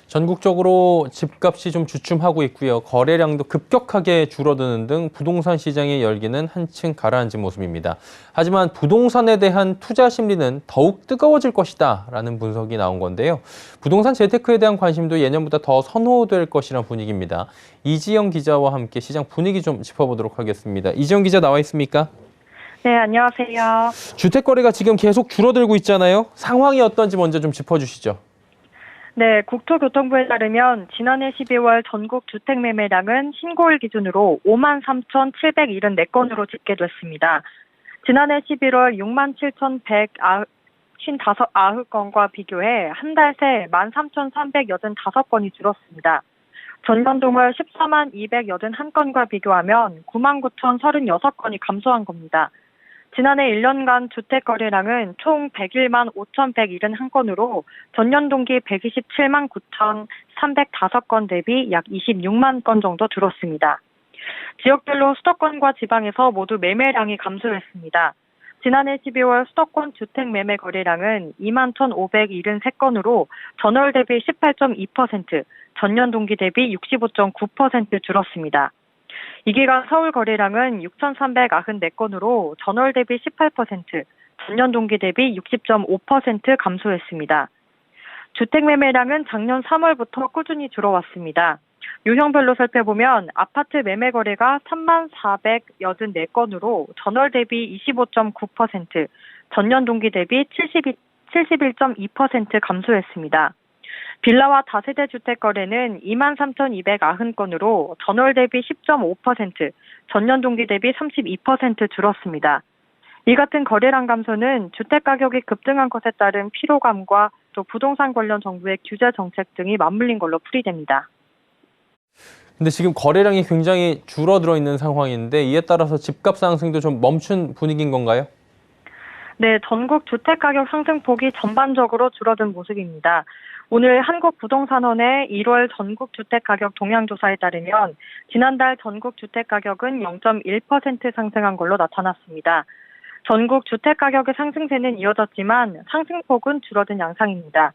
전국적으로 집값이 좀 주춤하고 있고요. 거래량도 급격하게 줄어드는 등 부동산 시장의 열기는 한층 가라앉은 모습입니다. 하지만 부동산에 대한 투자 심리는 더욱 뜨거워질 것이다라는 분석이 나온 건데요. 부동산 재테크에 대한 관심도 예년보다 더 선호될 것이란 분위기입니다. 이지영 기자와 함께 시장 분위기 좀 짚어보도록 하겠습니다. 이지영 기자 나와 있습니까? 네, 안녕하세요. 주택 거래가 지금 계속 줄어들고 있잖아요. 상황이 어떤지 먼저 좀 짚어주시죠. 네, 국토교통부에 따르면 지난해 12월 전국 주택 매매량은 신고일 기준으로 53,774건으로 집계됐습니다. 지난해 11월 67,155건과 비교해 한 달 새 13,385건이 줄었습니다. 전년 동월 142,281건과 비교하면 99,036건이 감소한 겁니다. 지난해 1년간 주택 거래량은 총 101만 5,171건으로 전년 동기 127만 9,305건 대비 약 26만 건 정도 줄었습니다. 지역별로 수도권과 지방에서 모두 매매량이 감소했습니다. 지난해 12월 수도권 주택 매매 거래량은 2만 1,573건으로 전월 대비 18.2%, 전년 동기 대비 65.9% 줄었습니다. 이 기간 서울 거래량은 6,394건으로 전월 대비 18%, 전년 동기 대비 60.5% 감소했습니다. 주택 매매량은 작년 3월부터 꾸준히 줄어왔습니다. 유형별로 살펴보면 아파트 매매 거래가 3만 484건으로 전월 대비 25.9%, 전년 동기 대비 71.2% 감소했습니다. 빌라와 다세대 주택 거래는 2만 3,290건으로 전월 대비 10.5%, 전년 동기 대비 32% 줄었습니다. 이 같은 거래량 감소는 주택 가격이 급등한 것에 따른 피로감과 또 부동산 관련 정부의 규제 정책 등이 맞물린 걸로 풀이됩니다. 근데 지금 거래량이 굉장히 줄어들어 있는 상황인데 이에 따라서 집값 상승도 좀 멈춘 분위기인 건가요? 네, 전국 주택 가격 상승폭이 전반적으로 줄어든 모습입니다. 오늘 한국부동산원의 1월 전국 주택 가격 동향조사에 따르면 지난달 전국 주택 가격은 0.1% 상승한 걸로 나타났습니다. 전국 주택 가격의 상승세는 이어졌지만 상승폭은 줄어든 양상입니다.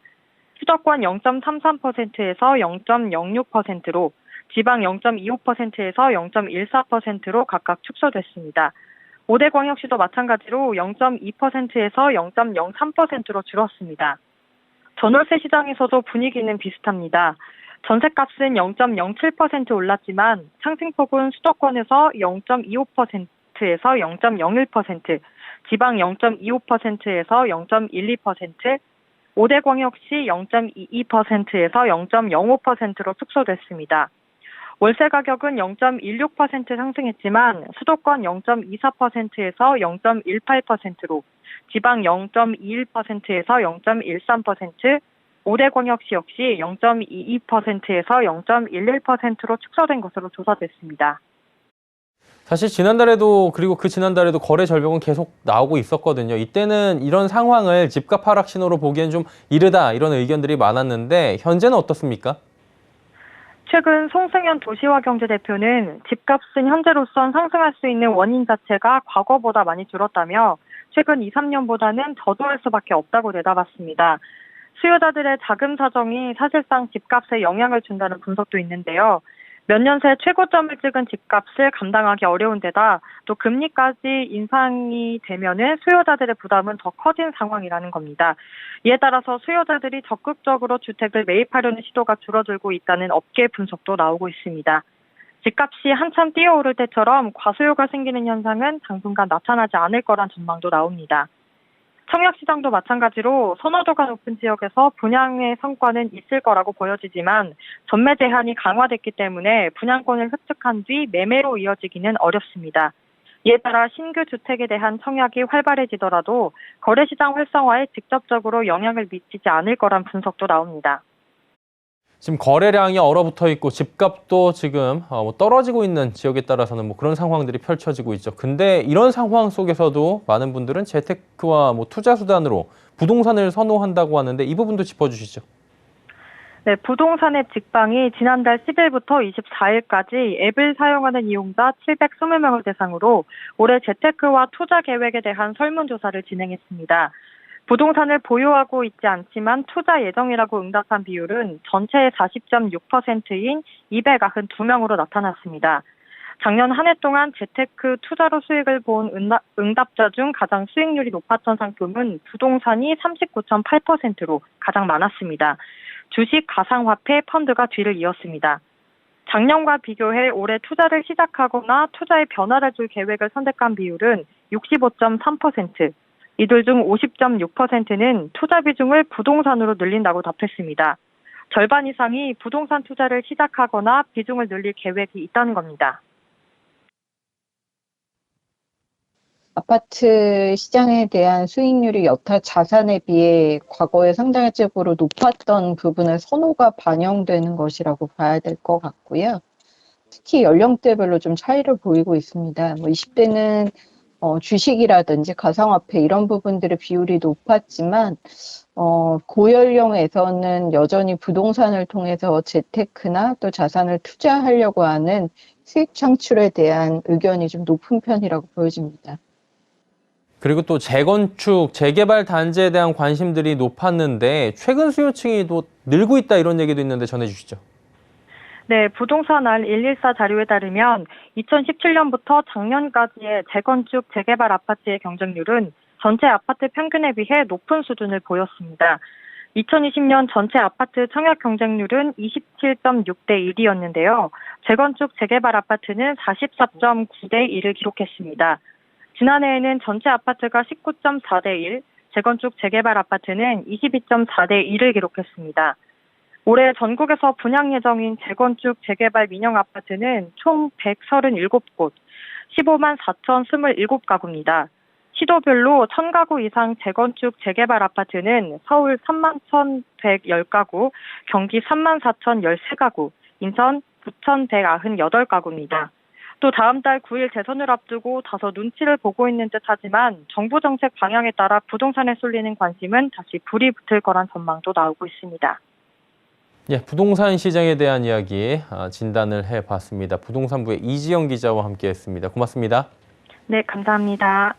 수도권 0.33%에서 0.06%로, 지방 0.25%에서 0.14%로 각각 축소됐습니다. 5대 광역시도 마찬가지로 0.2%에서 0.03%로 줄었습니다. 전월세 시장에서도 분위기는 비슷합니다. 전셋값은 0.07% 올랐지만 상승폭은 수도권에서 0.25%에서 0.01%, 지방 0.25%에서 0.12%, 5대 광역시 0.22%에서 0.05%로 축소됐습니다. 월세 가격은 0.16% 상승했지만 수도권 0.24%에서 0.18%로, 지방 0.21%에서 0.13%, 5대 광역시 역시 0.22%에서 0.11%로 축소된 것으로 조사됐습니다. 사실 지난달에도 그리고 그 지난달에도 거래 절벽은 계속 나오고 있었거든요. 이때는 이런 상황을 집값 하락 신호로 보기엔 좀 이르다 이런 의견들이 많았는데 현재는 어떻습니까? 최근 송승현 도시화경제대표는 집값은 현재로선 상승할 수 있는 원인 자체가 과거보다 많이 줄었다며 최근 2, 3년보다는 저조할 수밖에 없다고 내다봤습니다. 수요자들의 자금 사정이 사실상 집값에 영향을 준다는 분석도 있는데요. 몇 년 새 최고점을 찍은 집값을 감당하기 어려운 데다 또 금리까지 인상이 되면은 수요자들의 부담은 더 커진 상황이라는 겁니다. 이에 따라서 수요자들이 적극적으로 주택을 매입하려는 시도가 줄어들고 있다는 업계 분석도 나오고 있습니다. 집값이 한참 뛰어오를 때처럼 과수요가 생기는 현상은 당분간 나타나지 않을 거란 전망도 나옵니다. 청약시장도 마찬가지로 선호도가 높은 지역에서 분양의 성과는 있을 거라고 보여지지만 전매 제한이 강화됐기 때문에 분양권을 획득한 뒤 매매로 이어지기는 어렵습니다. 이에 따라 신규 주택에 대한 청약이 활발해지더라도 거래시장 활성화에 직접적으로 영향을 미치지 않을 거란 분석도 나옵니다. 지금 거래량이 얼어붙어 있고 집값도 지금 떨어지고 있는 지역에 따라서는 그런 상황들이 펼쳐지고 있죠. 근데 이런 상황 속에서도 많은 분들은 재테크와 투자 수단으로 부동산을 선호한다고 하는데 이 부분도 짚어주시죠. 네, 부동산 앱 직방이 지난달 10일부터 24일까지 앱을 사용하는 이용자 720명을 대상으로 올해 재테크와 투자 계획에 대한 설문조사를 진행했습니다. 부동산을 보유하고 있지 않지만 투자 예정이라고 응답한 비율은 전체의 40.6%인 292명으로 나타났습니다. 작년 한 해 동안 재테크 투자로 수익을 본 응답자 중 가장 수익률이 높았던 상품은 부동산이 39.8%로 가장 많았습니다. 주식, 가상화폐, 펀드가 뒤를 이었습니다. 작년과 비교해 올해 투자를 시작하거나 투자에 변화를 줄 계획을 선택한 비율은 65.3%, 이들 중 50.6%는 투자 비중을 부동산으로 늘린다고 답했습니다. 절반 이상이 부동산 투자를 시작하거나 비중을 늘릴 계획이 있다는 겁니다. 아파트 시장에 대한 수익률이 여타 자산에 비해 과거에 상대적으로 높았던 부분의 선호가 반영되는 것이라고 봐야 될 것 같고요. 특히 연령대별로 좀 차이를 보이고 있습니다. 20대는 주식이라든지 가상화폐 이런 부분들의 비율이 높았지만 고연령에서는 여전히 부동산을 통해서 재테크나 또 자산을 투자하려고 하는 수익 창출에 대한 의견이 좀 높은 편이라고 보여집니다. 그리고 또 재건축, 재개발 단지에 대한 관심들이 높았는데 최근 수요층이 또 늘고 있다 이런 얘기도 있는데 전해주시죠. 네, 부동산 알114 자료에 따르면 2017년부터 작년까지의 재건축, 재개발 아파트의 경쟁률은 전체 아파트 평균에 비해 높은 수준을 보였습니다. 2020년 전체 아파트 청약 경쟁률은 27.6대 1이었는데요. 재건축, 재개발 아파트는 44.9대 1을 기록했습니다. 지난해에는 전체 아파트가 19.4대 1, 재건축, 재개발 아파트는 22.4대 1을 기록했습니다. 올해 전국에서 분양 예정인 재건축, 재개발 민영 아파트는 총 137곳, 15만 4,027가구입니다. 시도별로 1,000가구 이상 재건축, 재개발 아파트는 서울 3만 1,110가구, 경기 3만 4,013가구, 인천 9,198가구입니다. 또 다음 달 9일 대선을 앞두고 다소 눈치를 보고 있는 듯하지만 정부 정책 방향에 따라 부동산에 쏠리는 관심은 다시 불이 붙을 거란 전망도 나오고 있습니다. 예, 부동산 시장에 대한 이야기 진단을 해봤습니다. 부동산부의 이지영 기자와 함께했습니다. 고맙습니다. 네, 감사합니다.